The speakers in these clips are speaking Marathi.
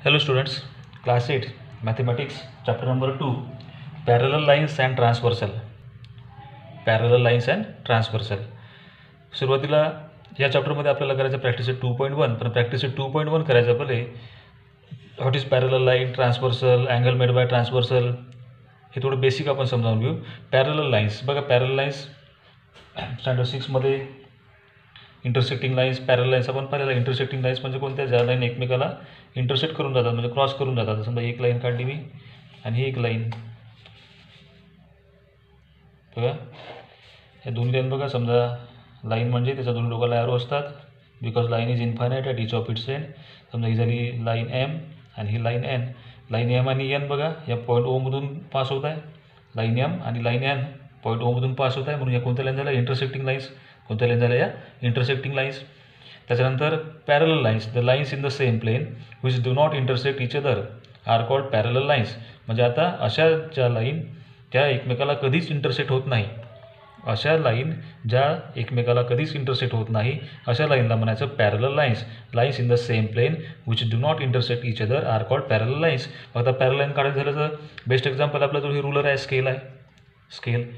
Hello students, class 8 mathematics chapter number 2 parallel lines and transversal. Parallel lines and transversal. सुरुवातीला या चॅप्टरमध्ये आपल्याला करायचं प्रॅक्टिस 2.1 पण प्रॅक्टिस 2.1 करायचं पहिले what is parallel line, transversal, angle made by transversal हे थोडं बेसिक आपण समजावून घेऊ. पॅरलल लाईन्स बघा, पॅरलल लाईन्स स्टँडर्ड 6मध्ये इंटरसेक्टिंग लाईन्स, पॅरलल लाईन्स आपण पाहिलेला. इंटरसेक्टिंग लाईन्स म्हणजे कोणत्या, ज्या लाईन एकमेकाला इंटरसेक्ट करून जातात म्हणजे क्रॉस करून जातात. समजा एक लाईन काढली मी आणि ही एक लाईन बघा, या दोन्ही लाईन बघा. समजा लाईन म्हणजे त्याच्या दोन्ही टोकाला ॲरो असतात because line is infinite at each of its end. समजा ही झाली लाईन एम आणि ही लाईन एन. लाईन एम आणि एन बघा या पॉईंट ओमधून पास होत आहे. लाईन एम आणि लाईन एन पॉईंट ओमधून पास होत आहे म्हणून या कोणत्या लाईन झाल्या, इंटरसेक्टिंग लाईन्स. कोणत्या लाईन झाल्या, या इंटरसेक्टिंग लाईन्स. त्याच्यानंतर parallel lines, the lines in the same plane which do not intersect each other are called parallel lines. म्हणजे आता अशा ज्या लाईन त्या एकमेकाला कधीच इंटरसेक्ट होत नाही, अशा लाईन ज्या एकमेकाला कधीच इंटरसेक्ट होत नाही अशा लाईनला म्हणायचं parallel lines. Lines in the same plane which do not intersect each other are called parallel lines. आता पॅरलल लाईन काढायचं झालं तर बेस्ट एक्झाम्पल आपल्याजवळ हे रुलर आहे, स्केल आहे. स्केल,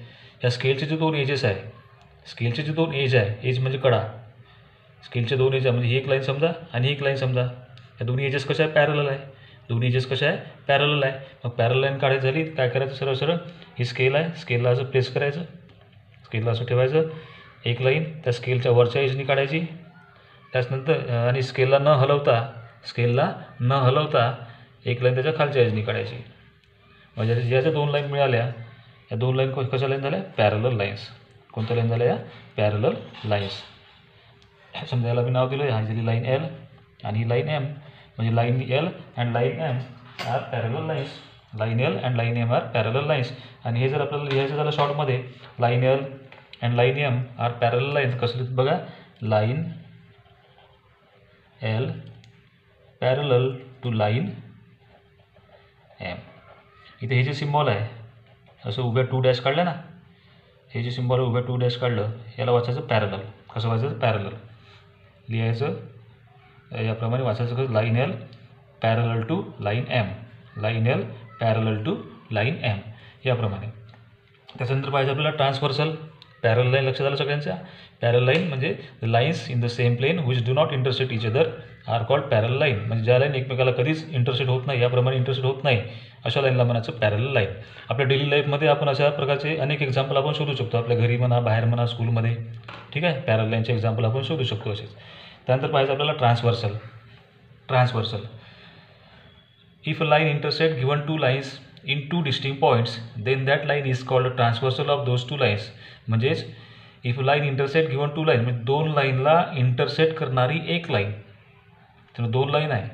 या स्केलचे जे दोन एजेस आहे, स्केलचे जे दोन एज आहे, एज म्हणजे कडा, स्केलचे दोन एज आहे म्हणजे ही एक लाईन समजा आणि एक लाईन समजा. या दोन्ही एजेस कशा आहे, पॅरलल आहे. दोन्ही एजेस कशा आहे, पॅरलल आहे. मग पॅरलल लाईन काढायची झाली काय करायचं, सरळ सरळ ही स्केल आहे, स्केलला असं प्लेस करायचं, स्केलला असं ठेवायचं. एक लाईन त्या स्केलच्या वरच्या एजनी काढायची. त्याच्यानंतर आणि स्केलला न हलवता एक लाईन त्याच्या खालच्या एजनी काढायची. म्हणजे ज्याच्या दोन लाईन मिळाल्या, या दोन लाईन कशा लाईन झाल्या, पॅरलल लाईन्स. कोणत्या लाईन झाल्या, या पॅरलल लाईन्स. समजा याला मी नाव दिलं, हा झाली लाईन एल आणि ही लाईन एम. म्हणजे line l and line m are parallel lines. Line l and line m are parallel lines. आणि हे जर आपल्याला लिहायचं झालं शॉर्टमध्ये, line l and line m are parallel lines. कसं लिहित बघा, line l parallel to line m. इथे हे जे सिम्बॉल आहे असं उभ्या 2 डॅश काढल्या ना, हे जे सिम्बॉल उभ्या 2 डॅश काढलं याला वाचायचं पॅरलल. कसं वाचायचं, पॅरलल लिहायचं याप्रमाणे वाचायचं. कसं, line l parallel to line m, line l parallel to line m याप्रमाणे. त्याच्यानंतर पाहिजे आपल्याला ट्रान्सव्हर्सल. पॅरलल लाईन लक्षात आलं सगळ्यांच्या. पॅरलल लाईन म्हणजे the lines in the same plane which do not intersect each other are called parallel line. म्हणजे ज्या लाईन एकमेकाला कधीच इंटरसेक्ट होत नाही, याप्रमाणे इंटरसेक्ट होत नाही अशा लाईनला म्हणायचं पॅरलल लाईन. आपल्या डेली लाईफमध्ये आपण अशा प्रकारचे अनेक एक्झाम्पल आपण शोधू शकतो. आपल्या घरी म्हणा, बाहेर म्हणा, स्कूलमध्ये. ठीक आहे, पॅरलल लाईनचे एक्झाम्पल आपण शोधू शकतो असेच. त्यानंतर पाहिजे आपल्याला transversal. Transversal, if a line intersect given 2 lines in 2 distinct points then that line is called transversal of those 2 lines. म्हणजेच if line intersect given 2 line म्हणजे दोन लाईनला इंटरसेक्ट करणारी एक लाईन. तर 2 लाईन आहे,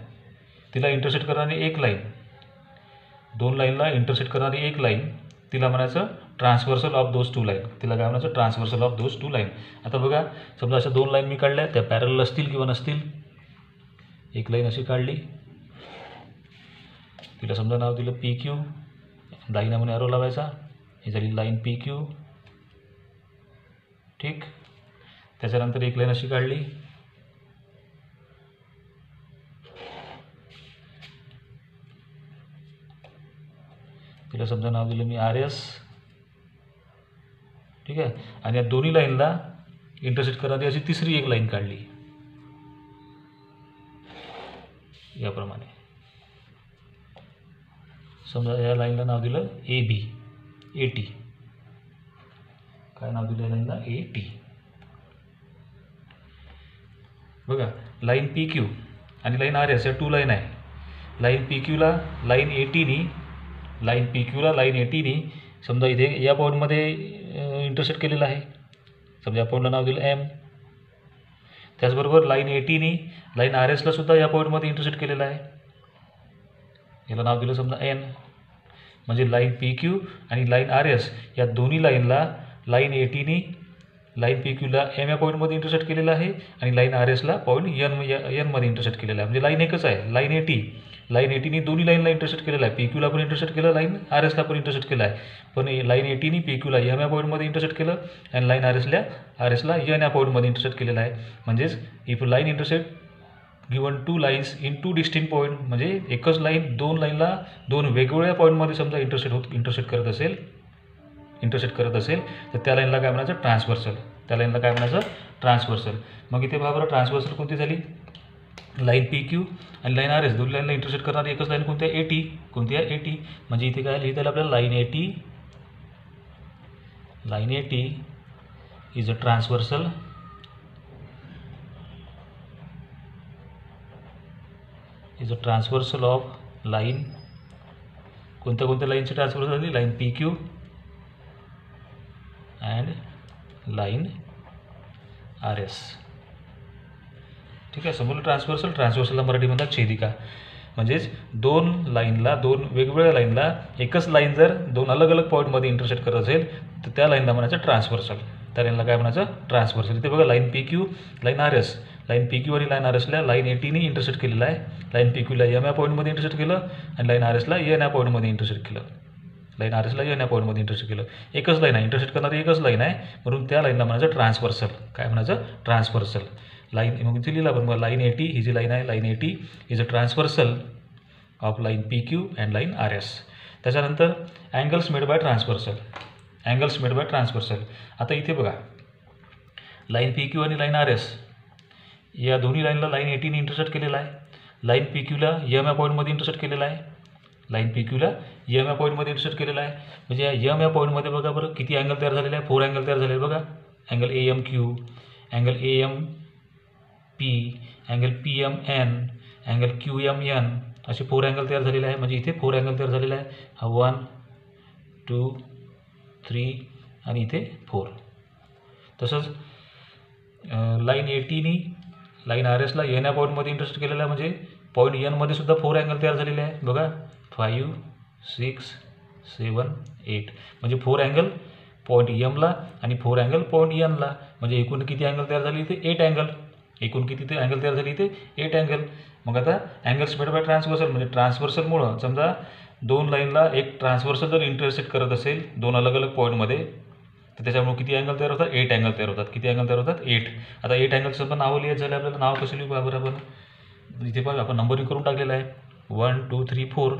तिला इंटरसेक्ट करणारी एक लाईन, 2 लाईनला इंटरसेक्ट करणारी एक लाईन, तिला म्हणायचं ट्रान्सव्हर्सल ऑफ दोज 2 लाईन. तिला काय म्हणायचं, ट्रान्सव्हर्सल ऑफ दोज 2 लाईन. आता बघा, समजा अशा 2 लाईन मी काढल्या, त्या पॅरलल असतील किंवा नसतील. एक लाईन अशी काढली, तिला समजा नाव दिलं पी क्यू, लाईन म्हणून ॲरो लावायचा. ही झाली लाईन पी क्यू. ठीक, त्याच्यानंतर एक लाईन अशी काढली, तिला समजा नाव दिलं मी आर एस. ठीक आहे, आणि या दोन्ही लाईनला इंटरसेक्ट करणारी अशी तिसरी एक लाईन काढली याप्रमाणे. समजा या लाईनला नाव दिलं ए बी, ए टी. काय नाव दिलं या लाईनला, ए टी. बघा, लाईन पी क्यू आणि लाईन आर एस या 2 लाईन आहे. लाईन पी क्यूला लाईन ए टीनी, लाईन पी क्यूला लाईन ए टीनी समजा इथे या पॉईंटमध्ये इंटरसेक्ट केलेलं आहे. समजा या पॉईंटला नाव दिलं एम. त्याचबरोबर लाईन ए टीनी लाईन आर एसला सुद्धा या पॉईंटमध्ये इंटरसेक्ट केलेलं आहे. याला नाव दिलं समजा एन. म्हणजे लाईन पी क्यू आणि लाईन आर एस या दोन्ही लाईनला लाईन ए टीनी लाईन पी क्यूला एम या पॉईंटमध्ये इंटरसेक्ट केलेलं आहे आणि लाईन आर एसला पॉईंट एनमध्ये इंटरसेक्ट केलेलं आहे. म्हणजे लाईन एकच आहे, line A T. Line A टीनी दोन्ही लाईनला इंटरसेक्ट केलेलं आहे. पी क्यूला पण इंटरसेक्ट केलं, लाईन आर एसला पण इंटरसेक्ट केलं आहे. पण लाईन ए टीनी पी क्यूला एम या पॉईंटमध्ये इंटरसेक्ट केलं आणि लाईन आर एसला एन या पॉईंटमध्ये इंटरसेक्ट केलेलं आहे. म्हणजेच if line intersect given two lines in two distinct point, म्हणजे एकच लाईन दोन लाईनला दोन वेगवेगळ्या पॉईंटमध्ये समजा इंटरसेक्ट करत असेल तर त्या लाईनला काय म्हणायचं, ट्रान्सव्हर्सल. त्या लाईनला काय म्हणायचं, ट्रान्सव्हर्सल. मग इथे बघा बरं ट्रान्सव्हर्सल कोणती झाली, लाईन पी क्यू आणि लाईन आर एस दोन्ही लाईनला इंटरसेक्ट करणारी एकच लाईन कोणती आहे, एटी. कोणती आहे, एटी. म्हणजे इथे काय लिहिता येईल आपल्याला, line eighty is a transversal of line. कोणत्या लाईनची ट्रान्सव्हर्सल झाली, line P Q and line R S. ठीक आहे. समोर ट्रान्सव्हर्सलला मराठीमध्ये छेदिका. म्हणजेच दोन वेगवेगळ्या लाईनला एकच लाईन जर दोन अलग अलग पॉईंटमध्ये इंटरसेक्ट करत असेल तर त्या लाईनला म्हणायचं ट्रान्सव्हर्सल. त्या लाईनला काय म्हणायचं, ट्रान्सव्हर्सल. इथे बघा line P Q, line R S. Line P Q आणि लाईन आर एसला लाईन एटीने इंटरसेक्ट केलेलं आहे. लाईन पी क्यूला एम या पॉईंटमध्ये इंटरसेक्ट केलं आणि लाईन आर एसला एन या पॉईंटमध्ये इंटरसेक्ट केलं. एकच लाईन आहे, इंटरसेक्ट करणारी एकच लाईन आहे, म्हणून त्या लाईनला म्हणायचं ट्रान्सव्हर्सल. काय म्हणायचं, ट्रान्सव्हर्सल. लाईन मग इथे लिहिला आपण बघा, लाईन एटी ही जी लाईन आहे, line eighty is a transversal of line P Q and line R S. त्याच्यानंतर अँगल्स मेड बाय ट्रान्सव्हर्सल. आता इथे बघा लाईन पी क्यू आणि लाईन आर एस या दोन्ही लाईनला लाईन एटीने इंटरसेक्ट केलेला आहे. लाईन पी क्यूला एम या पॉईंटमध्ये इंटरसेक्ट केलेला आहे. म्हणजे या एम या पॉईंटमध्ये बघा बरं किती अँगल तयार झालेले आहे, 4 अँगल तयार झालेले बघा. Angle A M Q, angle A M P, angle P M N, angle Q M N, असे 4 अँगल तयार झालेले आहे. म्हणजे इथे 4 अँगल तयार झालेला आहे. हा 1 2 3 आणि इथे 4. तसंच लाईन एटीनी लाईन आर एसला एन या पॉईंटमध्ये इंटरसेक्ट केलेला आहे. म्हणजे पॉईंट एनमध्ये सुद्धा 4 अँगल तयार झालेले आहे बघा. 5 6 7 8. म्हणजे 4 अँगल पॉईंट एमला आणि 4 अँगल पॉईंट एनला. म्हणजे एकूण किती अँगल तयार झाली इथे, 8 अँगल. Eight angle. मग आता अँगल्स मेड बाय ट्रान्सव्हर्सल, म्हणजे ट्रान्सव्हर्सलमुळं समजा दोन लाईनला एक ट्रान्सव्हर्सल जर इंटरसेक्ट करत असेल दोन अलग अलग पॉईंटमध्ये तर त्याच्यामुळे किती अँगल तयार होतात, 8 अँगल तयार होतात. किती अँगल तयार होतात, 8. आता 8 अँगलचं पण नावं लिहायचं झालं आपल्याला. नाव कसं लिहू बरोबर आपण इथे पण आपण नंबरिंग करून टाकलेलं आहे. 1 2 3 4,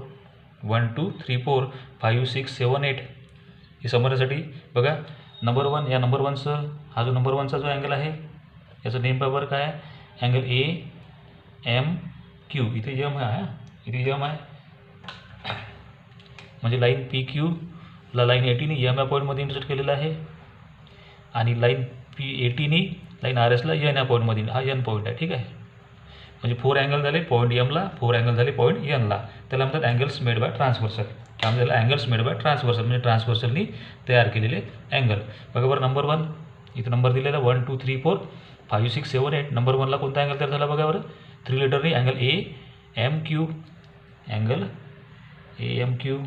1 2 3 4, 5 6 7 8. हे समजण्यासाठी बघा नंबर 1, या नंबर 1चं हा जो नंबर 1चा जो अँगल आहे याचं नेम बरोबर काय आहे, अँगल ए एम क्यू. इथे यम आहे, इथे यम आहे. म्हणजे लाईन पी क्यूला लाईन एटीने एम या पॉईंटमध्ये इंटरसेक्ट केलेला आहे आणि लाईन पी एटीने लाईन आर एसला एन या पॉईंटमध्ये, हा एन पॉईंट आहे. ठीक आहे. म्हणजे 4 अँगल झाले पॉईंट एमला, 4 अँगल झाले पॉईंट एनला. त्याला म्हणतात अँगल्स मेड बाय ट्रान्सव्हर्सल. त्यामध्ये अँगल्स मेड बाय ट्रान्सव्हर्सल म्हणजे ट्रान्सव्हर्सलनी तयार केलेले अँगल. बघा बरं नंबर 1 इथं नंबर दिलेला 1 2 3 4 5 6 7 8. नंबर 1ला कोणता अँगल तयार झाला बघा बरं, 3 लेटरनी angle A M Q, angle A M Q.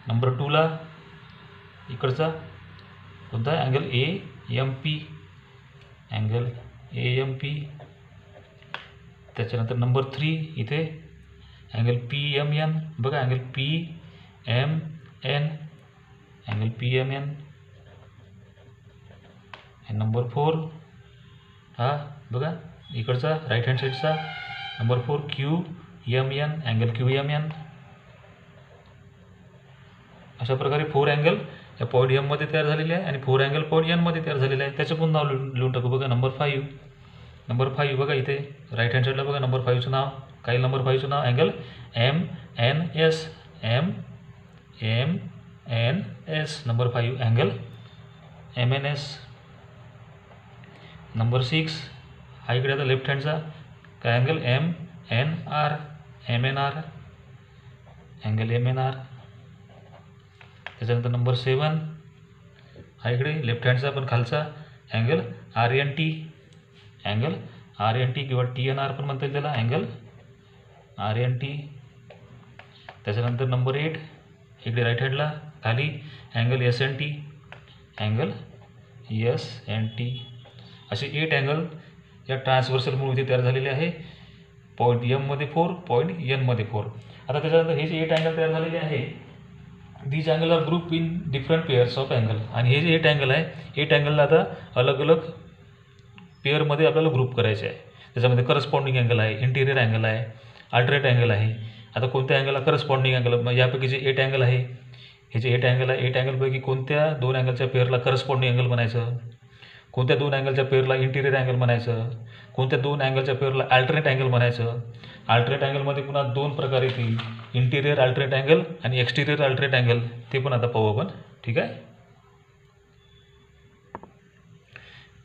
Number 2ला इकडचा कोणता आहे, angle A M P, angle A M P. त्याच्यानंतर नंबर 3 इथे अँगल पी एम एन बघा, angle P M N, angle P M N. Number 4 हा बघा इकडचा राईट हँड साईडचा number 4 Q M N, angle Q M N. अशा प्रकारे 4 अँगल या पॉईंट एममध्ये तयार झालेले आहे आणि 4 अँगल पॉईंट एनमध्ये तयार झालेले आहे. त्याचं पण नाव लिहून टाकू बघा. नंबर 5 बघा इथे राईट हँड साईडला बघा नंबर 5चं नाव काय, नंबर 5चं नाव angle M N S, M M N S. Number 5 angle M N S. Number 6 हा इकडे आता लेफ्ट हँडचा काय, angle M N R, M N R, angle M N R. त्याच्यानंतर नंबर 7 हा इकडे लेफ्ट हँडचा पण खालचा angle R N T, angle R N T किंवा टी एन आर पण म्हणता येईल त्याला, अँगल आर एन टी. त्याच्यानंतर नंबर 8 इकडे राईट हँडला खाली angle S N T, angle S N T. असे 8 अँगल या ट्रान्सव्हर्सलमुळे इथे तयार झालेले आहे. पॉईंट एममध्ये 4, पॉईंट एनमध्ये 4. आता त्याच्यानंतर हे जे 8 अँगल तयार झालेले आहे, these angle are group in different pairs of angle. आणि हे जे 8 अँगल आहे, 8 अँगलला आता अलग अलग पेअरमध्ये आपल्याला ग्रुप करायचे आहे. त्याच्यामध्ये करस्पॉन्डिंग अँगल आहे, इंटिरियर अँगल आहे, अल्टरनेट अँगल आहे. आता कोणत्या अँगलला करस्पॉन्डिंग अँगल, यापैकी जे 8 अँगल आहे, हे जे 8 अँगल आहे, 8 अँगलपैकी कोणत्या 2 अँगलच्या पेअरला करस्पॉन्डिंग अँगल म्हणायचं, कोणत्या 2 अँगलच्या पेअरला इंटिरियर अँगल म्हणायचं, कोणत्या 2 अँगलच्या पेअरला अल्टरनेट अँगल म्हणायचं. अल्टरनेट अँगलमध्ये पुन्हा 2 प्रकार येतील, इंटिरियर अल्टरनेट अँगल आणि एक्सटिरियर अल्टरनेट अँगल. ते पण आता पाहू आपण. ठीक आहे.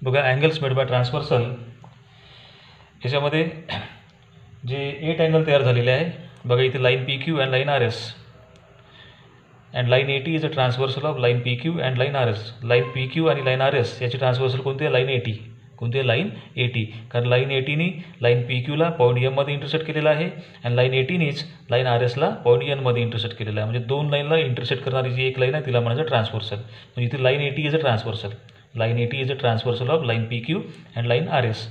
बघा, अँगल्स मेड बाय ट्रान्सव्हर्सल, याच्यामध्ये जे 8 अँगल तयार झालेले आहे. बघा, इथे line P Q and line R S, and line eighty is a transversal of line P Q and line R S. Line P Q आणि लाईन आर एस याची ट्रान्सव्हर्सल कोणती आहे? Line A T. कोणती आहे? Line A T. कारण लाईन एटीनी लाईन पी क्यूला पॉईंट एममध्ये इंटरसेक्ट केलेला आहे आणि लाईन एटीनीच लाईन आर एसला पॉईंट एनमध्ये इंटरसेक्ट केलेला आहे. म्हणजे 2 लाईनला इंटरसेक्ट करणारी जी एक लाईन आहे तिला म्हणायचं ट्रान्सव्हर्सल. म्हणजे इथे line eighty is a transversal. Line eighty is a transversal of line P Q and line R S.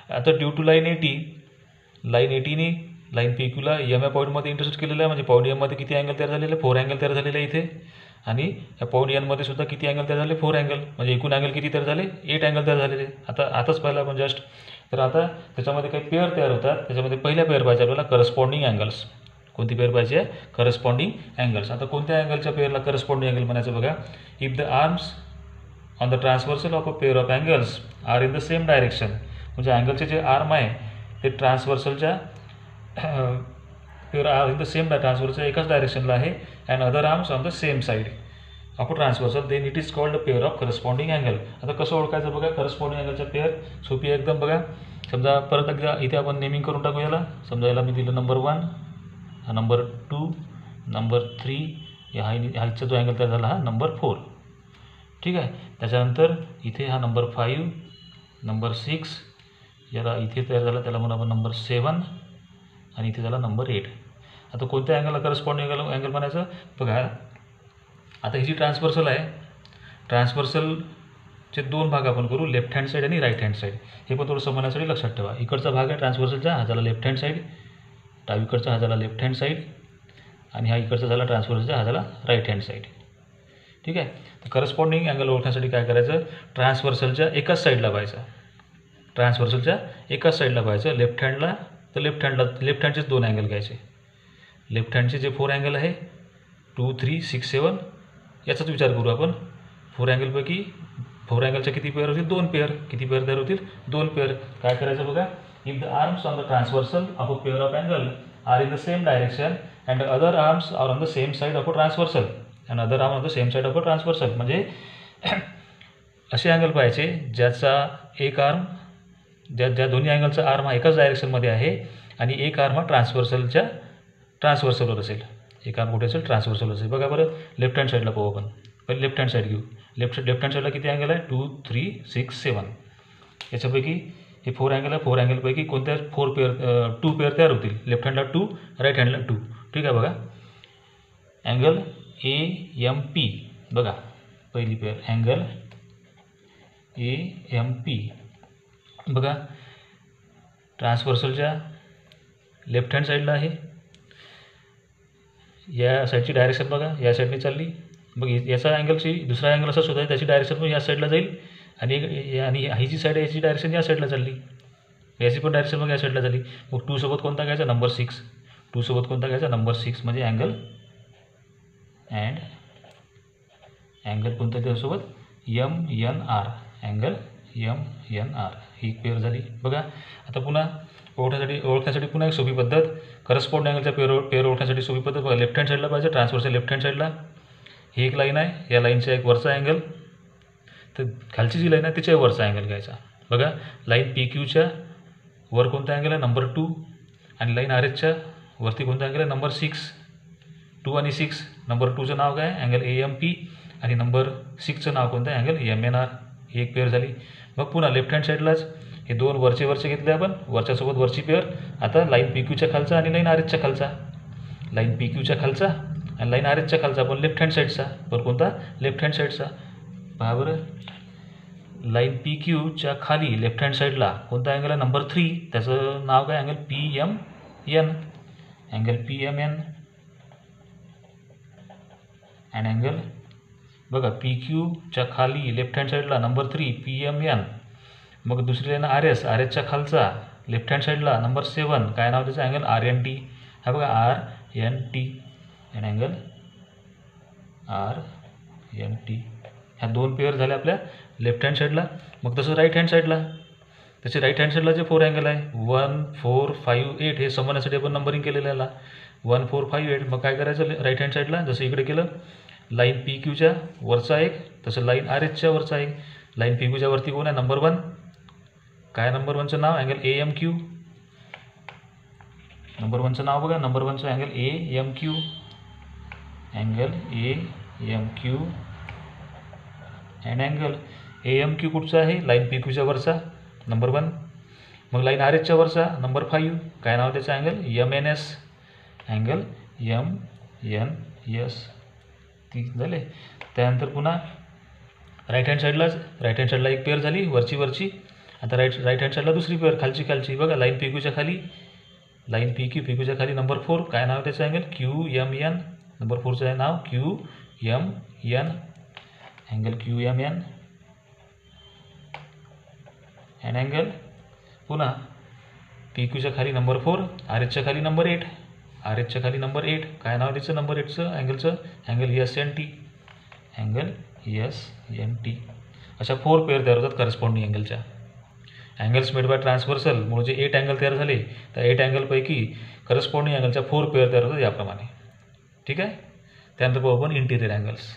आता ड्यू टू लाईन एटीनी लाईन पी क्यूला एम या पॉईंटमध्ये इंटरसेक्ट केलेलं आहे. म्हणजे पॉईंट एममध्ये किती अँगल तयार झालेले? 4 अँगल तयार झालेले आहे इथे. आणि या पॉईंट एनमध्ये सुद्धा किती अँगल तयार झाले? 4 अँगल. म्हणजे एकूण अँगल किती तयार झाले? 8 अँगल तयार झालेले. आताच पाहिलं आपण जस्ट. तर आता त्याच्यामध्ये काही पेअर तयार होतात. त्याच्यामध्ये पहिल्या पेअर पाहिजे आपल्याला करस्पॉन्डिंग अँगल्स. कोणती पेअर पाहिजे? Corresponding angles. आता कोणत्या अँगलच्या पेअरला करस्पॉन्डिंग अँगल म्हणायचं बघा. If the arms on the transversal of a pair of angles are in the same direction. म्हणजे अँगलचे जे आर्म आहे ते ट्रान्सव्हर्सलच्या pair are in the same ट्रान्सव्हर्सलच्या एकाच डायरेक्शनला आहे and other arms on the same side of a transversal, then it is called a pair of corresponding angle. आता कसं ओळखायचं बघा करस्पॉन्डिंग अँगलच्या पेअर? सोपी आहे एकदम. बघा, समजा परत एकदा इथे आपण नेमिंग करून टाकू याला. समजा याला मी दिलं नंबर 1, हा नंबर 2, नंबर 3, या हाईटचा जो अँगल तयार झाला हा नंबर 4. ठीक आहे. त्याच्यानंतर इथे हा नंबर 5, नंबर 6, याला इथे तयार झाला त्याला म्हणून आपण नंबर 7, आणि इथे झाला नंबर 8. आता कोणत्या अँगलला करस्पॉन्डिंग अँगल म्हणायचं बघा. आता ही जी ट्रान्सव्हर्सल आहे, ट्रान्सव्हर्सलचे 2 भाग आपण करू, लेफ्ट हँड साईड आणि राईट हँड साईड. हे पण थोडं समजण्यासाठी लक्षात ठेवा. इकडचा भाग आहे ट्रान्सव्हर्सलचा, हा झाला लेफ्ट हँड साईड. डावीकडचा हा झाला लेफ्ट हँड साईड आणि हा इकडचा झाला ट्रान्सव्हर्सलचा, हा झाला राईट हँड साईड. ठीक आहे. तर करस्पॉन्डिंग अँगल ओळखण्यासाठी काय करायचं? ट्रान्सव्हर्सलच्या एकाच साईडला पाहायचं. ट्रान्सव्हर्सलच्या एकाच साईडला पाहायचं. लेफ्ट हँडला तर लेफ्ट हँडचेच 2 अँगल घ्यायचे. लेफ्ट हँडचे जे 4 अँगल आहे 2, 3, 6, 7 याचाच विचार करू आपण. 4 अँगलपैकी 4 अँगलच्या किती पेअर होतील? 2 पेअर. किती पेअर तयार होतील? 2 पेअर. काय करायचं बघा. If the arms on the transversal of a pair of angle are in the same direction and other arms are on the same side of a transversal and other arm on the same side of a transversal. म्हणजे असे अँगल पाहिजे ज्याचा एक आर्म, ज्या दोन्ही अँगलचा आर्म हा एकाच डायरेक्शनमध्ये आहे आणि एक आर्म हा ट्रान्सव्हर्सलवर असेल. एक आर्म कुठे असेल? ट्रान्सव्हर्सलवर असेल. बघा बरं, लेफ्ट हँड साईडला पाहू आपण. पहिले लेफ्ट हँड साईड घेऊ. लेफ्ट हँड साईडला किती अँगल आहे? 2, 3, 6, 7. याच्यापैकी हे 4 अँगल आहे. 4 अँगलपैकी कोणत्या 2 पेअर तयार होतील? लेफ्ट हँडला 2, राईट हँडला 2. ठीक आहे. बघा, अँगल AMP. बघा, पहिली पेअर अँगल AMP. बघा, ट्रान्सव्हर्सलच्या लेफ्ट हँड साईडला आहे. या साईडची डायरेक्शन बघा, या साईडने चालली. मग याचा अँगलची दुसरा अँगल असा शोधायचा, त्याची डायरेक्शन पण या साईडला जाईल आणि ही जी साईड आहे याची डायरेक्शन या साईडला चालली. याची पण डायरेक्शन मग या साईडला झाली. मग 2 सोबत कोणता घ्यायचा? नंबर 6. 2 सोबत कोणता घ्यायचा? नंबर 6. म्हणजे अँगल कोणता त्यासोबत? MNR. अँगल MNR ही पेअर झाली. बघा, आता पुन्हा ओळखण्यासाठी पुन्हा एक सोपी पद्धत. करस्पॉन्डिंग अँगलच्या पेअर ओळखण्यासाठी सोपी पद्धत बघा. लेफ्ट हँड साईडला पाहिजे, ट्रान्सव्हर्सच्या लेफ्ट हँड साईडला ही एक लाईन आहे. या लाईनचा एक वरचा अँगल, तर खालची जी लाईन आहे तिच्या वरचा अँगल घ्यायचा. बघा, लाईन PQच्या वर कोणता अँगल आहे? नंबर 2. आणि लाईन RHच्या वरती कोणता अँगल आहे? नंबर 6. 2 आणि 6. नंबर 2चं नाव काय? Angle AMP. आणि नंबर 6चं नाव कोणतं आहे? Angle MNR. ही एक पेअर झाली. मग पुन्हा लेफ्ट हँड साईडलाच हे 2 वरचे घेतले आपण, वरच्यासोबत वरची पेअर. आता लाईन PQच्या खालचा आणि लाईन RHच्या खालचा. लाईन PQच्या खालचा आणि लाईन RHच्या खालचा, पण लेफ्ट हँड साईडचा. बरं, कोणता? लेफ्ट हँड साईडचा. पहा बरं, लाईन PQच्या खाली लेफ्ट हँड साईडला कोणता अँगल आहे? नंबर 3. त्याचं नाव काय? Angle PMN. Angle PMN. आणि अँगल बघा, PQच्या खाली लेफ्ट हँड साईडला नंबर 3 PMN. मग दुसरी लाईन RS. RHच्या खालचा लेफ्ट हँड साईडला नंबर 7 काय नाव त्याचं अँगल RNT. हा बघा RNT आणि अँगल RNT. ह्या 2 पेअर झाल्या आपल्या लेफ्ट हँड साईडला. मग तसं राईट हँड साईडला त्याचे राईट हँड साईडला जे 4 अँगल आहे 1 4 5 8 हे समजण्यासाठी आपण नंबरिंग केलेलं आहे 1 4 5 8. मग काय करायचं राईट हँड साईडला जसं इकडे केलं लाईन PQच्या वरचा एक तसं लाईन RHच्या वरचा एक. लाईन PQच्या वरती कोण आहे नंबर 1 काय नंबर 1चं नाव अँगल AMQ. नंबर 1चं नाव बघा नंबर 1चं angle AMQ. Angle AMQ and angle AMQ कुठचा आहे लाईन PQच्या वरचा नंबर 1. मग लाईन RHच्या वरचा नंबर 5 काय नाव त्याचं अँगल MNS. Angle MNS. ठीक झाले. त्यानंतर पुन्हा राईट हँड साईडला एक पेअर झाली वरची. आता राईट हँड साईडला दुसरी पेअर खालची बघा लाईन PQच्या खाली लाईन PQच्या खाली नंबर 4 काय नाव त्याचं अँगल QMN. नंबर 4चं आहे नाव QMN. Angle QMN and angle पुन्हा PQच्या खाली नंबर 4 RHच्या खाली नंबर 8 RHच्या खाली नंबर 8 काय नाव त्याचं नंबर 8चं अँगलचं अँगल SNT. Angle SNT. अशा 4 पेअर तयार होतात करस्पॉन्डिंग अँगलच्या. अँगल्स मेड बाय ट्रान्सव्हर्सल म्हणून जे 8 अँगल तयार झाले त्या 8 अँगलपैकी करस्पॉन्डिंग अँगलच्या 4 पेअर तयार होतात याप्रमाणे. ठीक आहे. त्यानंतर पाहू आपण इंटिरियर अँगल्स.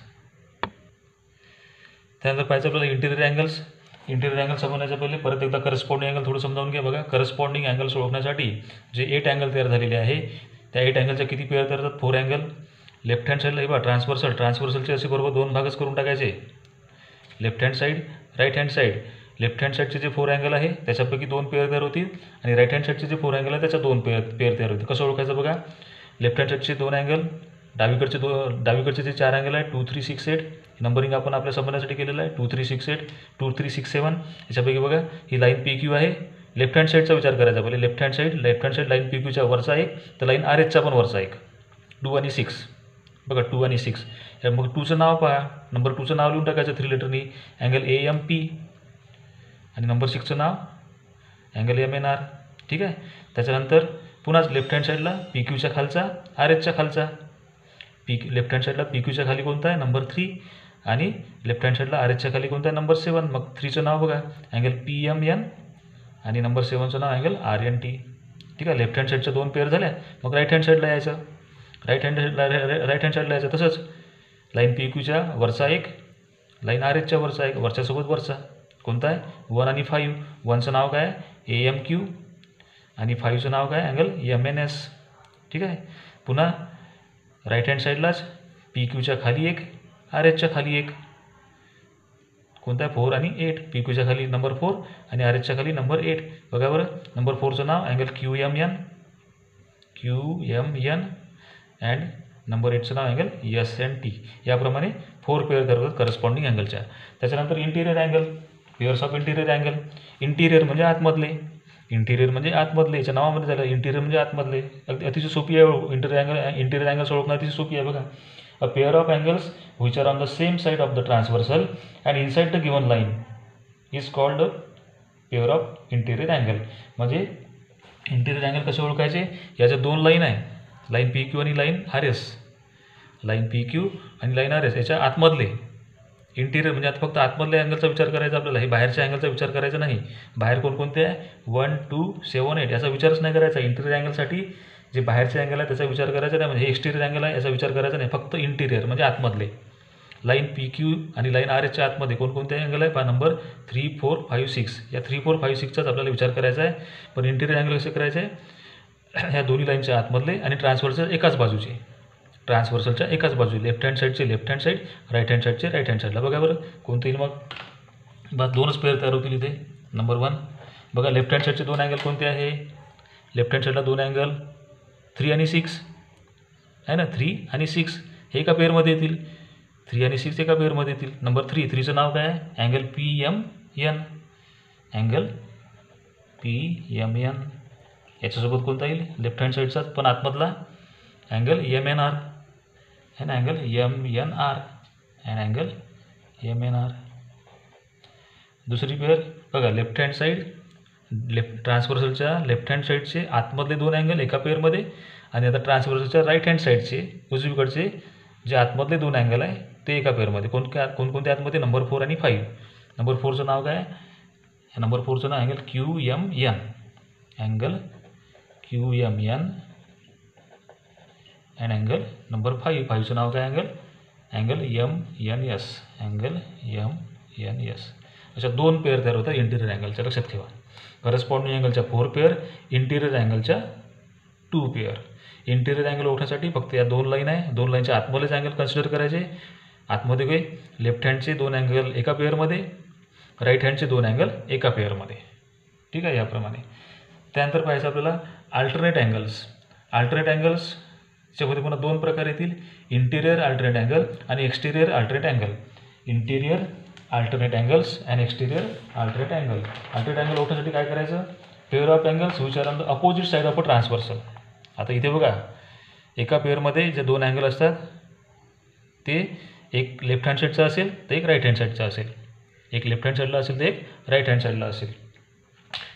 त्यानंतर पाहायचं आपल्याला इंटिरियर अँगल्स. इंटिरियर अँगल समजण्याच्या पहिले परत एकदा करस्पॉन्डिंग अँगल थोडं समजावून घ्या. बघा करस्पॉन्डिंग अँगल्स ओळखण्यासाठी जे 8 अँगल तयार झालेले आहे त्या 8 अँगलच्या किती पेअर तयार होतात 4 अँगल. लेफ्ट हँड साईडला हे बघा ट्रान्सव्हर्सलचे असे बरोबर 2 भागच करून टाकायचे. Left hand side right hand side. Left hand साईडचे जे 4 अँगल आहे त्याच्यापैकी 2 पेअर तयार होतील आणि राईट हँड साईडचे जे 4 अँगल आहे त्याच्या 2 पेअर तयार होतील. कसं ओळखायचं बघा लेफ्ट हँड साईडचे 2 अँगल डावीकडचे जे 4 अँगल आहे 2 3 6 8 नंबरिंग आपण आपल्या समजण्यासाठी केलेलं आहे 2 3 6 8 2 3 6 7. याच्यापैकी बघा ही लाईन PQ आहे. लेफ्ट हँड साईडचा विचार करायचा पहिले लेफ्ट हँड साईड लाईन PQच्या वरचा एक तर लाईन RHचा पण वरचा एक 2 आणि 6 बघा 2 आणि 6. मग 2चं नाव पहा नंबर 2चं नाव लिहून टाकायचं 3 लेटरनी अँगल AMP आणि नंबर 6चं नाव अँगल MNR. ठीक आहे. त्याच्यानंतर पुन्हा लेफ्ट हँड साईडला PQच्या खालचा RHच्या खालचा लेफ्ट हँड साईडला PQच्या खाली कोणता आहे नंबर 3 आणि लेफ्ट हँड साईडला RHच्या खाली कोणता आहे नंबर 7. मग 3चं नाव बघा अँगल PMN आणि नंबर 7चं नाव अँगल RNT. ठीक आहे. लेफ्ट हँड साईडच्या 2 पेअर झाल्या. मग राईट हँड साईडला यायचं राईट हँड साईडला यायचं तसंच लाईन PQच्या वरचा एक लाईन RHच्या वरचा एक वरच्यासोबत वरचा कोणता आहे 1 आणि 5. 1चं नाव काय AMQ आणि 5चं नाव काय अँगल MNS. ठीक आहे. पुन्हा राईट हँड साईडलाच PQच्या खाली एक RHच्या खाली एक कोणता आहे 4 आणि 8. PQच्या खाली नंबर 4 आणि RHच्या खाली नंबर 8. बघा बरं नंबर 4चं नाव अँगल QMN अँड नंबर 8चं नाव अँगल SNT. याप्रमाणे 4 पेअर तयार होतात करस्पॉन्डिंग अँगलच्या. त्याच्यानंतर interior angle pairs of interior angle. इंटिरियर म्हणजे आतमधले याच्या नावामध्ये झालं इंटिरियर म्हणजे आतमधले. अतिशय सोपी आहे इंटिरियर अँगल्स ओळखणं अतिशय सोपी आहे. बघा अ pair of angles which are on the same side of the transversal and inside the given line is called a pair of interior angle. म्हणजे इंटिरियर अँगल कसे ओळखायचे याच्या 2 लाईन आहे लाईन PQ आणि लाईन RS. लाईन PQ आणि लाईन RS याच्या आतमधले इंटिरियर म्हणजे आता फक्त आतमधल्या अँगलचा विचार करायचा आपल्याला. हे बाहेरच्या अँगलचा विचार करायचा नाही. बाहेर कोणकोणते आहे 1 2 7 8 याचा विचारच नाही करायचा. इंटिरियर अँगलसाठी जे बाहेरचे अँगल आहे त्याचा विचार करायचा नाही. म्हणजे हे एक्सटिरियर अँगल आहे याचा विचार करायचा नाही. फक्त इंटिरियर म्हणजे आतमधले लाईन PQ आणि लाईन RHच्या आतमध्ये कोणकोणते अँगल आहे पहा नंबर 3 4 5 6. या 3 4 5 6चाच आपल्याला विचार करायचा आहे. पण इंटिरियर अँगल कसे करायचे ह्या दोन्ही लाईनच्या आतमधले आणि ट्रान्सव्हर्सलच्या एकाच बाजू लेफ्ट हँड साईडचे left hand side right hand साईडचे राईट हँड साईडला. बघा बरं कोणतं येईल मग 2च पेअर तयार होतील इथे. नंबर 1 बघा लेफ्ट हँड साईडचे 2 अँगल कोणते आहे लेफ्ट हँड साईडला 2 अँगल 3 आणि 6 आहे ना 3 आणि 6 हे एका पेअरमध्ये येतील. 3 आणि 6 एका पेअरमध्ये येतील. नंबर 3चं नाव काय आहे अँगल PMN अँगल PMN. याच्यासोबत कोणता येईल लेफ्ट हँड साईडचाच पण आतमधला अँगल MNR है ना angle MNR and angle MNR. दुसरी पेअर बघा लेफ्ट हँड साईड ट्रान्सव्हर्सलच्या लेफ्ट हँड साईडचे आतमधले दोन अँगल एका पेअरमध्ये आणि आता ट्रान्सव्हर्सलच्या राईट हँड साईडचे उजवीकडचे जे आतमधले दोन अँगल आहे ते एका पेअरमध्ये. कोणकोणत्या आतमध्ये? नंबर 4 आणि 5. नंबर 4चं नाव काय? नंबर 4चं नाव angle QMN. Angle QMN and angle number 5चं नाव काय? Angle MNS. Angle MNS. अशा दोन पेअर तयार होतात इंटिरियर अँगलच्या. लक्षात ठेवा. करस्पॉन्डिंग अँगलच्या 4 पेअर, इंटिरियर अँगलच्या 2 पेअर. इंटिरियर अँगल ओळखण्यासाठी फक्त या 2 लाईन आहे, 2 लाईनच्या आतमधलेच अँगल कन्सिडर करायचे. आतमध्ये काही लेफ्ट हँडचे 2 अँगल एका पेअरमध्ये, राईट हँडचे 2 अँगल एका पेअरमध्ये. ठीक आहे, याप्रमाणे. त्यानंतर पाहायचं आपल्याला अल्टरनेट अँगल्स. अल्टरनेट अँगल्सच्यामध्ये पुन्हा 2 प्रकार येतील, इंटिरियर अल्टरनेट अँगल आणि exterior alternate angle. Interior alternate angles and exterior alternate angle. Alternate angle ओळखण्यासाठी काय करायचं? Pair of angles which are on the opposite side of a transversal. आता इथे बघा, एका पेअरमध्ये जे 2 अँगल असतात ते एक लेफ्ट हँड साईडचा असेल तर एक राईट हँड साईडचा असेल. एक लेफ्ट हँड साईडला असेल तर एक राईट हँड साईडला असेल.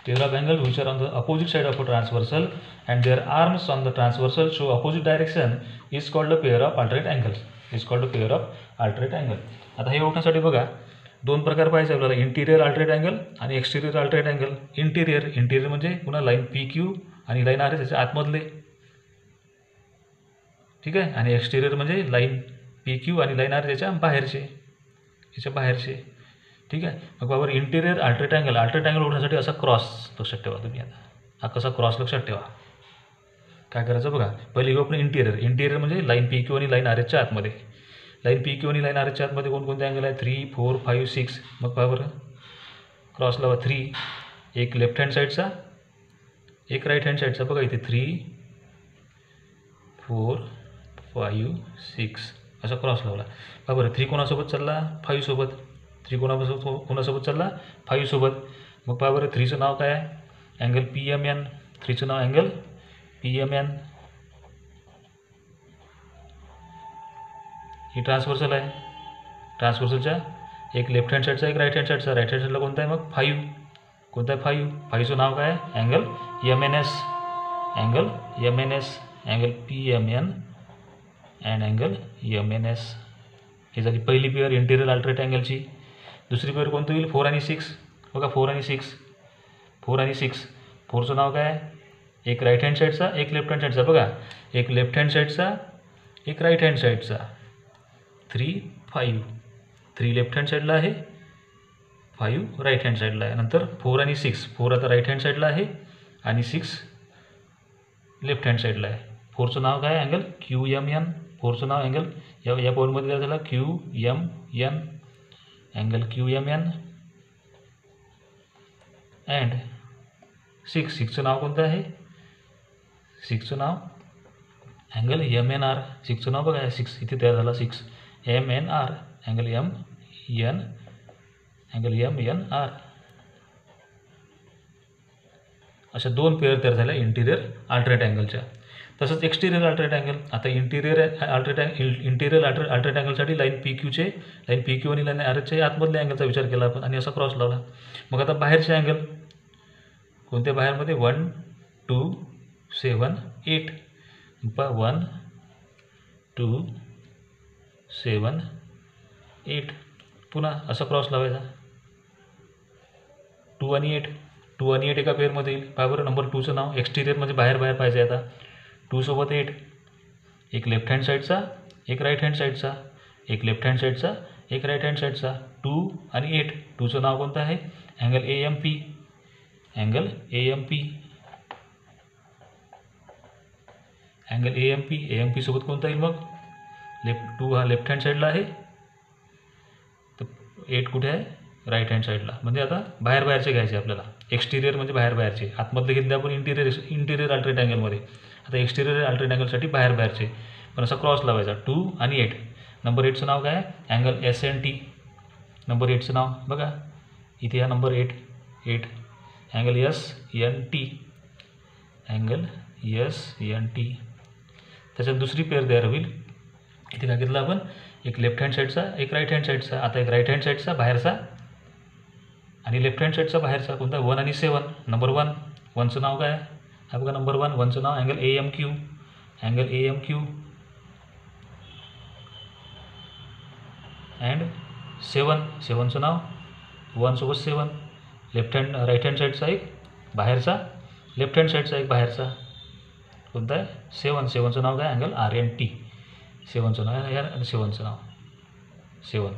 Pair of angle which are on the opposite side of a transversal and their arms on the transversal show opposite direction is called a pair of alternate angles. Is called a pair of alternate angle. आता हे ओळखण्यासाठी बघा 2 प्रकार पाहिजे आपल्याला, इंटिरियर अल्टरनेट अँगल आणि एक्सटिरियर अल्टरनेट अँगल. इंटिरियर म्हणजे पुन्हा लाईन PQ आणि लाईन R त्याच्या आतमधले. ठीक आहे. आणि एक्सटिरियर म्हणजे लाईन PQ आणि लाईन R त्याच्या बाहेरचे, ठीक आहे. मग बाबा इंटिरियर अल्टरनेट अँगल ओळखण्यासाठी असा क्रॉस लक्षात ठेवा तुम्ही. आता हा कसा क्रॉस लक्षात ठेवा. काय करायचं बघा, पहिले घेऊ आपण इंटिरियर म्हणजे लाईन PQ आणि लाईन RHच्या आतमध्ये. लाईन PQ आणि लाईन RHच्या आतमध्ये कोणकोणते अँगल आहे? 3, 4, 5, 6. मग पहा बरं, क्रॉस लावा. 3 एक लेफ्ट हँड साईडचा, एक राईट हँड साईडचा. बघा इथे 3, 4, 5, 6 असा क्रॉस लावला. पहा बरं, 3 कोणासोबत चालला? 5 सोबत. 3 कोणासोबत चालला? 5 सोबत. मग पहा बरं, 3चं नाव काय आहे? Angle PMN. 3चं नाव अँगल PMN. ही ट्रान्सव्हर्सल आहे. ट्रान्सव्हर्सलच्या एक लेफ्ट हँड साईडचा, एक राईट हँड साईडचा. राईट हँड साईडला कोणता आहे? मग 5. कोणता आहे? 5. 5चं नाव काय आहे? Angle MNS. Angle MNS. Angle PMN and angle MNS. ही झाली पहिली पेअर इंटिरियर अल्टरनेट अँगलची. दुसरी पेअर कोणती होईल? 4 आणि 6. बघा 4 आणि 6. 4 आणि 6. 4चं नाव काय आहे? एक राईट हँड साईडचा, एक लेफ्ट हँड साईडचा. बघा, एक लेफ्ट हँड साईडचा, एक राईट हँड साईडचा. 3, 5. 3 लेफ्ट हँड साईडला आहे, 5 राईट हँड साईडला आहे. नंतर 4 आणि 6. 4 आता राईट हँड साईडला आहे आणि 6 लेफ्ट हँड साईडला आहे. 4चं नाव काय? Angle QMN. 4चं नाव अँगल या पॉईंटमध्ये झाला QMN. अँगल QMN अँड 6चं नाव कोणतं आहे? 6चं नाव अँगल MNR. 6चं नाव बघा, 6 इथे तयार झाला. 6 MNR. Angle MNR. अशा 2 पेअर तयार झाल्या इंटिरियर अल्टरनेट अँगलच्या. तसंच एक्सटिरियर अल्टरनेट अँगल. आता इंटिरियर अल्टरनेट अँगलसाठी लाईन PQ आणि लाईन RHच्या आतमधल्या अँगलचा विचार केला आपण आणि असा क्रॉस लावला. मग आता बाहेरचे अँगल कोणत्या बाहेरमध्ये? 1, 2, 7, 8. 1, 2, 7, 8. पुन्हा असा क्रॉस लावायचा. 2 आणि 8. 2 आणि 8 एका पेअरमध्ये येईल. पहा बरं, नंबर 2चं नाव एक्सटिरियर म्हणजे बाहेर पाहिजे. आता 2 सोबत 8. एक लेफ्ट हँड साईडचा, एक राईट हँड साईडचा. एक लेफ्ट हँड साईडचा, एक राईट हँड साईडचा. 2 आणि 8. 2चं नाव कोणतं आहे? Angle AMP. Angle AMP. Angle AMP सोबत कोणता येईल मग? 2 हा लेफ्ट हँड साईडला आहे, तर 8 कुठे आहे? राईट हँड साईडला. म्हणजे आता बाहेरचे घ्यायचे आपल्याला. एक्सटिरियर म्हणजे बाहेरचे. आतमधले घेतले आपण इंटिरियर अल्टरनेट अँगलमध्ये. आता एक्सटिरियर अल्टरनेट अँगलसाठी बाहेरचे. पण असा क्रॉस लावायचा. 2 आणि 8. नंबर 8चं नाव काय आहे? Angle SNT. नंबर 8चं नाव बघा इथे या number 8. Angle SNT. Angle SNT. त्याच्यात दुसरी पेअर तयार होईल. इथे काय घेतलं आपण? एक लेफ्ट हँड साईडचा, एक राईट हँड साईडचा. आता एक राईट हँड साईडचा बाहेरचा आणि लेफ्ट हँड साईडचा बाहेरचा कोणता 1 आणि 7. नंबर 1 1चं नाव काय हा बघा नंबर 1 1चं नाव angle AMQ angle AMQ and 7 7चं नाव 1 सोबत 7 लेफ्ट हँड राईट हँड साईडचा एक बाहेरचा लेफ्ट हँड साईडचा एक बाहेरचा कोणता आहे 7 7चं नाव काय अँगल RNT 7चं नाव आहे आणि 7चं नाव 7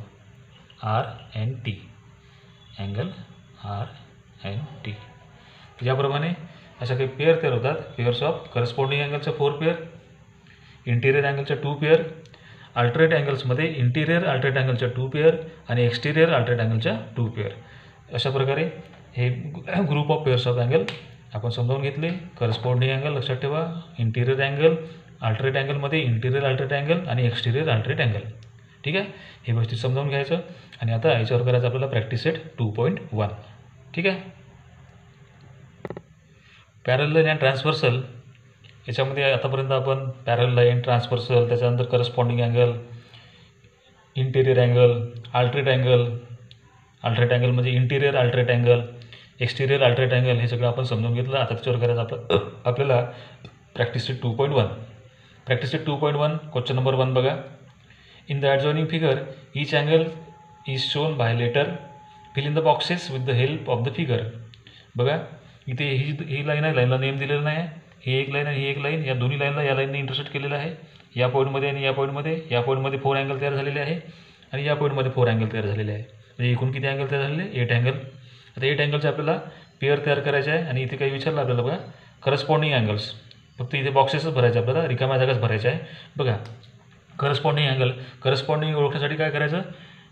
RNT अँगल RNT. याप्रमाणे अशा काही पेअर तयार होतात. पेअर्स ऑफ करस्पॉन्डिंग अँगलच्या 4 पेअर, इंटिरियर अँगलच्या 2 पेअर, अल्टरनेट अँगल्समध्ये इंटिरियर अल्टरनेट अँगलच्या 2 पेअर आणि एक्सटिरियर अल्टरनेट अँगलच्या 2 पेअर. अशा प्रकारे हे group of pairs of angle आपण समजावून घेतले. करस्पॉन्डिंग अँगल लक्षात ठेवा, इंटिरियर अँगल, अल्टरनेट अँगलमध्ये इंटिरियर अल्टरनेट अँगल आणि एक्सटिरियर अल्टरनेट अँगल. ठीक आहे, हे गोष्टी समजावून घ्यायचं. आणि आता याच्यावर करायचं आपल्याला प्रॅक्टिस सेट 2.1. ठीक आहे. पॅरल लाईन अँड ट्रान्सव्हर्सल याच्यामध्ये आतापर्यंत आपण पॅरल लाईन, ट्रान्सव्हर्सल, त्याच्यानंतर corresponding angle, interior angle, alternate angle म्हणजे interior alternate angle, exterior alternate angle हे सगळं आपण समजून घेतलं. आता त्याच्यावर करायचं आपल्याला practice set 2.1. Practice set 2.1 question number 1 बघा. In the adjoining figure each angle is shown by letter. Fill in the boxes with the help of the figure. बघा इथे ही लाईन आहे, लाईनला नेम दिलेलं नाही आहे. ही एक लाईन आणि ही एक लाईन, या दोन्ही लाईनला या लाईनने इंटरसेक्ट केलेलं आहे. या पॉईंटमध्ये आणि या पॉईंटमध्ये 4 अँगल तयार झालेले आहे आणि या पॉईंटमध्ये 4 अँगल तयार झालेले आहे. म्हणजे एकूण किती अँगल तयार झालेले 8 अँगल. आता 8 अँगलचे आपल्याला पेअर तयार करायचे आहे. आणि इथे काही विचारलं आपल्याला बघा करस्पॉन्डिंग अँगल्स. फक्त इथे बॉक्सेसच भरायचे आपल्याला, रिकाम्या जागाच भरायच्या आहे. बघा करस्पॉन्डिंग ओळखण्यासाठी काय करायचं,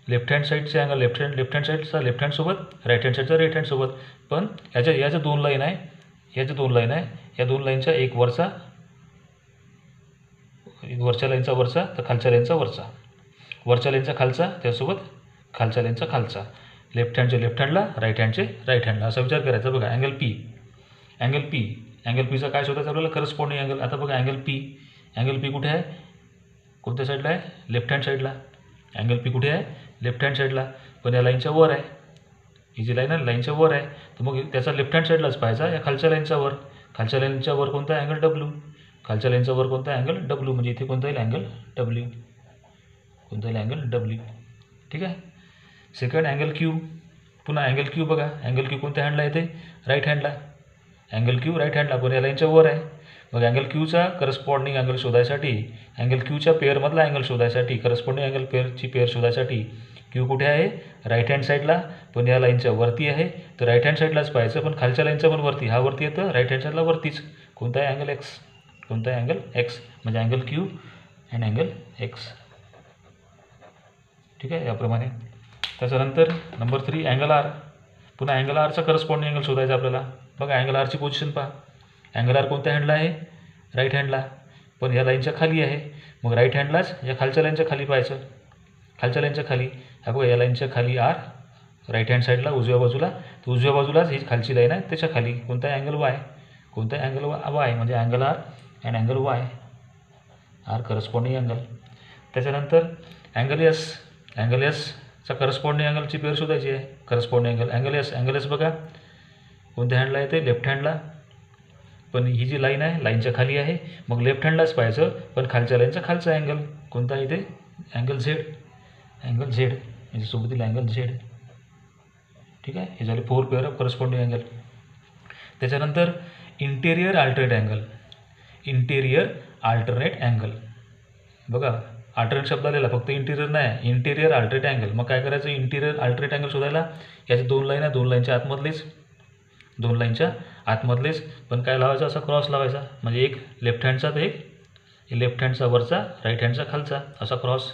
लेफ्ट हँड साईडचे अँगल लेफ्ट हँड साईडचा लेफ्ट हँडसोबत, राईट हँड साईडचा राईट हँडसोबत. पण याच्या 2 लाईन आहे, या 2 लाईनचा एक वरच्या लाईनचा वरचा तर खालच्या लाईनचा वरचा, वरच्या लाईनचा खालचा त्यासोबत खालच्या लाईनचा खालचा, लेफ्ट हँडचे लेफ्ट हँडला, राईट हँडचे राईट हँडला, असा विचार करायचा. बघा अँगल पीचा काय शोधायचं आपल्याला, करस्पॉन्डिंग अँगल. आता बघा अँगल पी कुठे आहे, कोणत्या साईडला आहे, लेफ्ट हँड साईडला. अँगल पी कुठे आहे, लेफ्ट हँड साईडला. पण या लाईनच्या वर आहे, ही जी लाईन आहे लाईनच्या वर आहे, तर मग त्याचा लेफ्ट हँड साईडलाच पाहायचा. या खालच्या लाईनच्या वर, खालच्या लाईनच्या वर कोणता अँगल डब्ल्यू, खालच्या लाईनच्या वर कोणता अँगल डब्ल्यू. म्हणजे इथे कोणता येईल अँगल डब्ल्यू, कोणता येईल अँगल डब्ल्यू. ठीक आहे. Second angle Q. पुन्हा अँगल क्यू बघा, अँगल क्यू कोणत्या हँडला येते, राईट हँडला. अँगल क्यू राईट हँडला, पण या लाईनच्या वर आहे. मग अँगल क्यूचा करस्पॉन्डिंग अँगल शोधायसाठी, अँगल क्यूच्या पेअरमधला अँगल शोधायसाठी, करस्पॉन्डिंग अँगल पेअरची पेअर शोधायसाठी क्यू कुठे आहे, राईट हँड साईडला. पण या लाईनच्या वरती आहे, तर राईट हँड साईडलाच पाहायचं. पण खालच्या लाईनच्या पण वरती, हा वरती येतं, राईट हँड साईडला वरतीच. कोणता आहे अँगल एक्स, कोणता आहे अँगल एक्स. म्हणजे angle Q and angle x. ठीक आहे. याप्रमाणे त्याच्यानंतर नंबर 3 अँगल आर. पुन्हा अँगल आरचा करस्पॉन्डिंग अँगल शोधायचा आपल्याला. बघा अँगल आरची पोझिशन पहा. अँगल आर कोणत्या हँडला आहे, राईट हँडला. पण या लाईनच्या खाली आहे, मग राईट हँडलाच या खालच्या लाईनच्या खाली पाहायचं, खालच्या लाईनच्या खाली. हा बघा या लाईनच्या खाली आर, राईट हँड साईडला उजव्या बाजूला, तर उजव्या बाजूलाच ही खालची लाईन आहे, त्याच्या खाली कोणता आहे अँगल वाय, कोणता आहे अँगल वाय. म्हणजे angle R and angle Y, R corresponding angle. त्याच्यानंतर अँगल एसचा करस्पॉन्डिंग अँगलची पेअर शोधायची आहे. करस्पॉन्डिंग अँगल एस बघा कोणत्या हँडला येते, लेफ्ट हँडला. पण ही जी लाईन आहे लाईनच्या खाली आहे, मग लेफ्ट हँडलाच पाहायचं. पण खालच्या लाईनचा खालचा अँगल कोणता आहे, इथे अँगल झेड, म्हणजे सोबतील अँगल झेड. ठीक आहे. हे झाले 4 पेअर ऑफ करस्पॉन्डिंग अँगल. त्याच्यानंतर इंटेरियर अल्टरनेट अँगल. बघा अल्टरनेट शब्द आलेला, फक्त इंटिरियर नाही, इंटेरियर अल्टरनेट अँगल. मग काय करायचं, इंटिरियर अल्टरनेट अँगल शोधायला याचे 2 लाईन आहे, 2 लाईनच्या आतमधलेच. पण काय लावायचं, असा क्रॉस लावायचा. म्हणजे एक लेफ्ट हँडचा तर एक लेफ्ट हँडचा वरचा, राईट हँडचा खालचा, असा क्रॉस.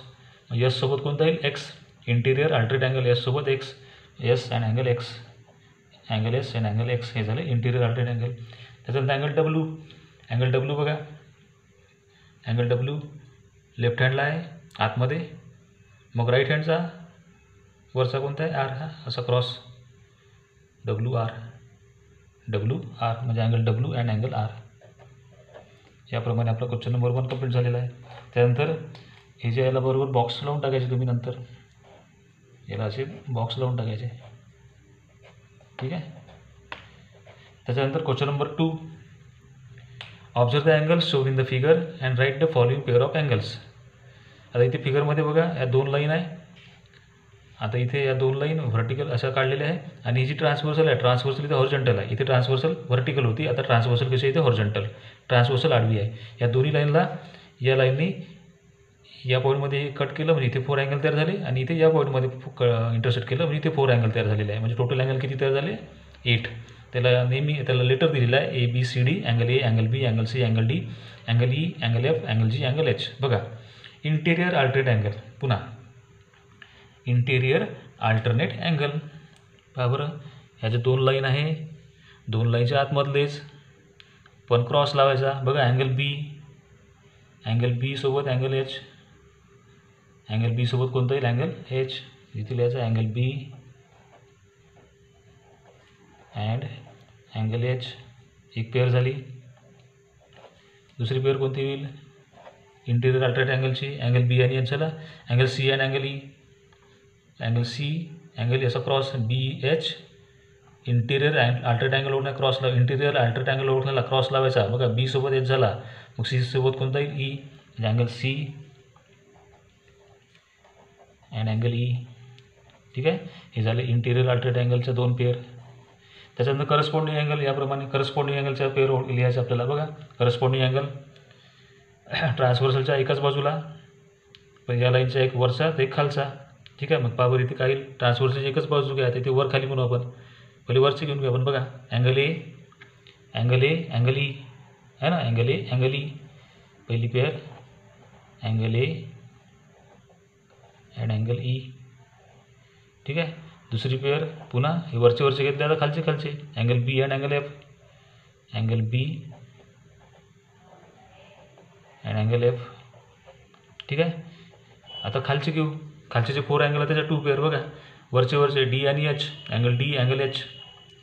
एस सोबत कोणता येईल, X. Interior alternate angle S सोबत X, S and angle X, angle S and angle X. हे झाले इंटिरियर अल्टरनेट अँगल. त्याच्यानंतर अँगल डब्ल्यू बघा. अँगल डब्ल्यू लेफ्ट हँडला आहे आतमध्ये, मग राईट हँडचा वरचा कोणता आहे, आर. हा असा क्रॉस, डब्ल्यू आर म्हणजे angle W and angle R. याप्रमाणे आपला क्वेश्चन नंबर 1 कंप्लीट झालेला आहे. त्यानंतर हे जे याला बरोबर बॉक्स लावून टाकायचे तुम्ही, नंतर याला असे बॉक्स लावून टाकायचे. ठीक आहे. त्याच्यानंतर question number 2, observe the angles shown in the figure and write the following pair of angles. आता इथे फिगरमध्ये बघा या 2 लाईन आहे. आता इथे या 2 लाईन व्हर्टिकल अशा काढलेल्या आहे आणि ही जी ट्रान्सव्हर्सल आहे, ट्रान्सव्हर्सल इथे हॉरिझॉन्टल आहे. इथे ट्रान्सव्हर्सल व्हर्टिकल होती, आता ट्रान्सव्हर्सल कशी इथे हॉरिझॉन्टल. ट्रान्सव्हर्सल आडवी आहे. या दोन्ही लाईनला या लाईननी या पॉईंटमध्ये कट केलं म्हणजे इथे 4 अँगल तयार झाले आणि इथे या पॉईंटमध्ये इंटरसेक्ट केलं म्हणजे इथे 4 अँगल तयार झालेले आहे. म्हणजे टोटल अँगल किती तयार झाले? 8. त्याला लेटर दिलेलं आहे ABCD, angle A, angle B, angle C, angle D, angle E, angle F, angle G, angle H. बघा इंटेरियर अल्टरनेट अँगल, पुन्हा इंटेरियर अल्टरनेट अँगल. पहा बरं, ह्याचे 2 लाईन आहे, 2 लाईनच्या आतमधलेच पण क्रॉस लावायचा. बघा अँगल B सोबत अँगल H, अँगल B सोबत कोणता येईल? Angle H. इथे लिहायचं angle B and angle H. एक पेअर झाली. दुसरी पेअर कोणती होईल? इंटेरियर अल्टरनेट अँगलची. अँगल B आणि H झाला. Angle C and angle E, angle C angle असा cross BH. Interior alternate angle ओळखणं क्रॉस लाव, इंटेरियर अल्टरनेट अँगल ओळखण्याला क्रॉस लावायचा. बघा B सोबत H झाला, मग C सोबत कोणता येईल? E. म्हणजे angle C and angle E. ठीक आहे. हे झाले इंटेरियर अल्टरनेट अँगलच्या 2 पेअर. त्याच्यानंतर करस्पॉन्डिंग अँगल, याप्रमाणे करस्पॉन्डिंग अँगलच्या पेअर लिहायचं आपल्याला. बघा करस्पॉन्डिंग अँगल ट्रान्सव्हर्सलच्या एकाच बाजूला, पण या लाईनच्या एक वरचा तर एक खालचा. ठीक आहे. मग पावर इथे काही ट्रान्सव्हर्सलची एकच बाजू घ्या, ते वर खाली म्हणू आपण. पहिले वरचे घेऊन घेऊ आपण. बघा angle A angle A angle E आहे ना, अँगल A अँगल E. पहिली pair angle A and angle E. ठीक आहे. दुसरी पेअर पुन्हा हे वरचे घेतले, आता खालचे angle B and angle F, angle B and angle F. ठीक आहे. आता खालचे घेऊ, खालचे 4 अँगल आहे त्याच्या 2 पेअर. बघा वरचे D आणि H, angle D angle H,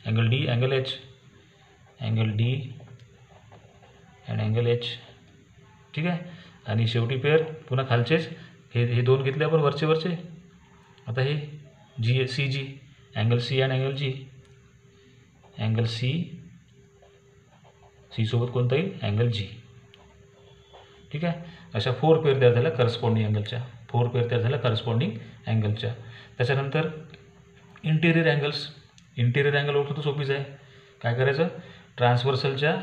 angle D angle H, angle D and angle H. ठीक आहे. आणि शेवटी पेअर पुन्हा खालचेच हे 2 घेतले आपण वरचे. आता हे CG, angle C and angle G, angle C सोबत कोणता येईल? Angle G. ठीक आहे. अशा 4 पेअर तयार झाल्या करस्पॉन्डिंग अँगलच्या, 4 पेअर तयार झाल्या करस्पॉन्डिंग अँगलच्या. त्याच्यानंतर इंटेरियर अँगल्स. इंटेरियर अँगल ओळखणं तर सोपीच आहे. काय करायचं? ट्रान्सव्हर्सलच्या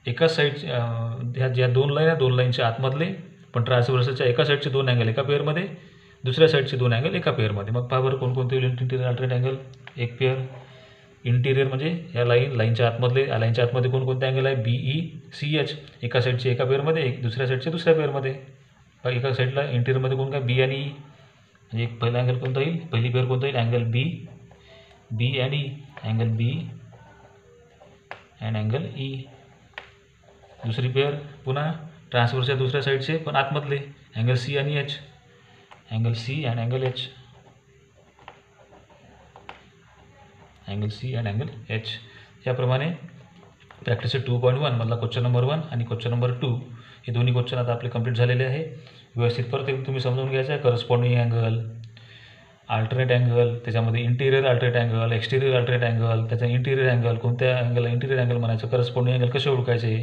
एकाच साईडच्या ज्या 2 लाईन आहे, 2 लाईनच्या आतमधले, पण ट्रान्सव्हर्सलच्या एका साईडचे 2 अँगल एका पेअरमध्ये, दुसऱ्या साईडचे 2 अँगल एका पेअरमध्ये. मग पहा बरं कोणकोणते होईल इंटेरियर अल्टरनेट अँगल? एक पेअर. इंटेरियर म्हणजे या लाईनच्या आतमधले, या लाईनच्या आतमध्ये कोणकोणते अँगल आहे? BECH. एका साईडचे एका पेअरमध्ये, एक दुसऱ्या साईडचे दुसऱ्या पेअरमध्ये. एका साईडला इंटेरियरमध्ये कोण काय? B आणि E. म्हणजे एक पहिला अँगल कोणता येईल? पहिली पेअर कोणता येईल? Angle B and E, angle B and angle E. दुसरी पेअर पुन्हा ट्रान्सव्हर्सच्या दुसऱ्या साईडचे पण आतमधले, अँगल C आणि H, angle C and angle H, angle C and angle H. याप्रमाणे प्रॅक्टिस 2.1 मधला क्वेश्चन नंबर 1 आणि क्वेश्चन नंबर 2 हे दोन्ही क्वेश्चन आता आपले कंप्लीट झालेले आहे. व्यवस्थित परत तुम्ही समजून घ्यायचं आहे. करस्पॉन्डिंग अँगल, अल्टरनेट अँगल, त्याच्यामध्ये interior alternate angle, exterior alternate angle, त्याचा इंटेरियर अँगल, कोणत्या अँगलला इंटेरियर अँगल म्हणायचं, करस्पॉन्डिंग अँगल कसे ओळखायचे,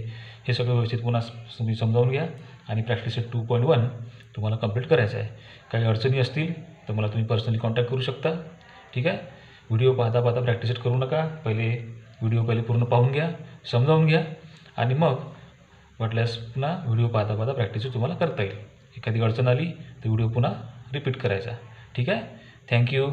हे सगळं व्यवस्थित पुन्हा तुम्ही समजावून घ्या. आणि प्रॅक्टिस 2.1 तुम्हाला कंप्लीट करायचं आहे. काही अडचणी असतील तर मला तुम्ही पर्सनली कॉन्टॅक्ट करू शकता. ठीक आहे. व्हिडिओ पाहता प्रॅक्टिस करू नका. व्हिडिओ पूर्ण पाहून घ्या, समजावून घ्या आणि मग वाटल्यास पुन्हा व्हिडिओ पाहता प्रॅक्टिस तुम्हाला करता येईल. एखादी अडचण आली तर व्हिडिओ पुन्हा रिपीट करायचा. ठीक आहे. थँक्यू.